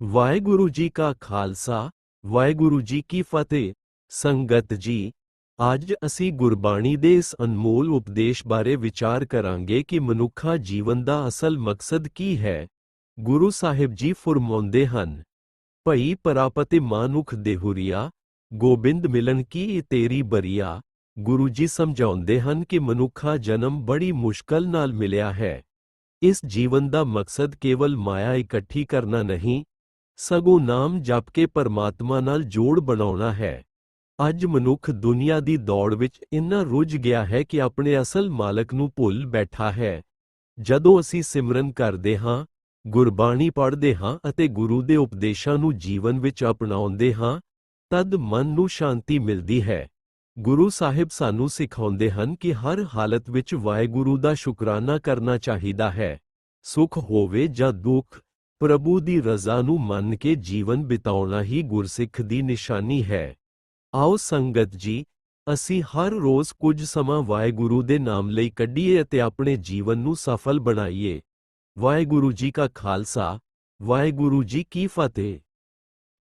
ਵਾਹਿਗੁਰੂ ਜੀ ਕਾ ਖਾਲਸਾ ਵਾਹਿਗੁਰੂ ਜੀ ਕੀ ਫਤਿਹ। ਸੰਗਤ ਜੀ, ਅੱਜ ਅਸੀਂ ਗੁਰਬਾਣੀ ਦੇ ਇਸ ਅਨਮੋਲ ਉਪਦੇਸ਼ ਬਾਰੇ ਵਿਚਾਰ ਕਰਾਂਗੇ ਕਿ ਮਨੁੱਖਾ ਜੀਵਨ ਦਾ ਅਸਲ ਮਕਸਦ ਕੀ ਹੈ। ਗੁਰੂ ਸਾਹਿਬ ਜੀ ਫਰਮਾਉਂਦੇ ਹਨ, ਭਈ ਪਰਾਪਤਿ ਮਾਨੁਖ ਦੇਹੁਰੀਆ, ਗੋਬਿੰਦ ਮਿਲਨ ਕੀ ਤੇਰੀ ਬਰੀਆ। ਗੁਰੂ ਜੀ ਸਮਝਾਉਂਦੇ ਹਨ ਕਿ ਮਨੁੱਖਾ ਜਨਮ ਬੜੀ ਮੁਸ਼ਕਲ ਨਾਲ ਮਿਲਿਆ ਹੈ। ਇਸ ਜੀਵਨ ਦਾ ਮਕਸਦ ਕੇਵਲ ਮਾਇਆ ਇਕੱਠੀ ਕਰਨਾ ਨਹੀਂ, ਸਗੋਂ ਨਾਮ ਜਪ ਕੇ ਪਰਮਾਤਮਾ ਨਾਲ ਜੋੜ ਬਣਾਉਣਾ ਹੈ। ਅੱਜ ਮਨੁੱਖ ਦੁਨੀਆ ਦੀ ਦੌੜ ਵਿੱਚ ਇੰਨਾ ਰੁੱਝ ਗਿਆ ਹੈ ਕਿ ਆਪਣੇ ਅਸਲ ਮਾਲਕ ਨੂੰ ਭੁੱਲ ਬੈਠਾ ਹੈ। ਜਦੋਂ ਅਸੀਂ ਸਿਮਰਨ ਕਰਦੇ ਹਾਂ, ਗੁਰਬਾਣੀ ਪੜ੍ਹਦੇ ਹਾਂ ਅਤੇ ਗੁਰੂ ਦੇ ਉਪਦੇਸ਼ਾਂ ਨੂੰ ਜੀਵਨ ਵਿੱਚ ਅਪਣਾਉਂਦੇ ਹਾਂ, ਤਦ ਮਨ ਨੂੰ ਸ਼ਾਂਤੀ ਮਿਲਦੀ ਹੈ। ਗੁਰੂ ਸਾਹਿਬ ਸਾਨੂੰ ਸਿਖਾਉਂਦੇ ਹਨ ਕਿ ਹਰ ਹਾਲਤ ਵਿੱਚ ਵਾਹਿਗੁਰੂ ਦਾ ਸ਼ੁਕਰਾਨਾ ਕਰਨਾ ਚਾਹੀਦਾ ਹੈ। ਸੁੱਖ ਹੋਵੇ ਜਾਂ ਦੁੱਖ, ਪ੍ਰਭੂ ਦੀ ਰਜ਼ਾ ਨੂੰ ਮੰਨ ਕੇ ਜੀਵਨ ਬਿਤਾਉਣਾ ਹੀ ਗੁਰਸਿੱਖ ਦੀ ਨਿਸ਼ਾਨੀ ਹੈ। ਆਓ ਸੰਗਤ ਜੀ, ਅਸੀਂ ਹਰ ਰੋਜ਼ ਕੁਝ ਸਮਾਂ ਵਾਹਿਗੁਰੂ ਦੇ ਨਾਮ ਲਈ ਕੱਢੀਏ ਅਤੇ ਆਪਣੇ ਜੀਵਨ ਨੂੰ ਸਫਲ ਬਣਾਈਏ। ਵਾਹਿਗੁਰੂ ਜੀ ਕਾ ਖਾਲਸਾ, ਵਾਹਿਗੁਰੂ ਜੀ ਕੀ ਫਤਿਹ।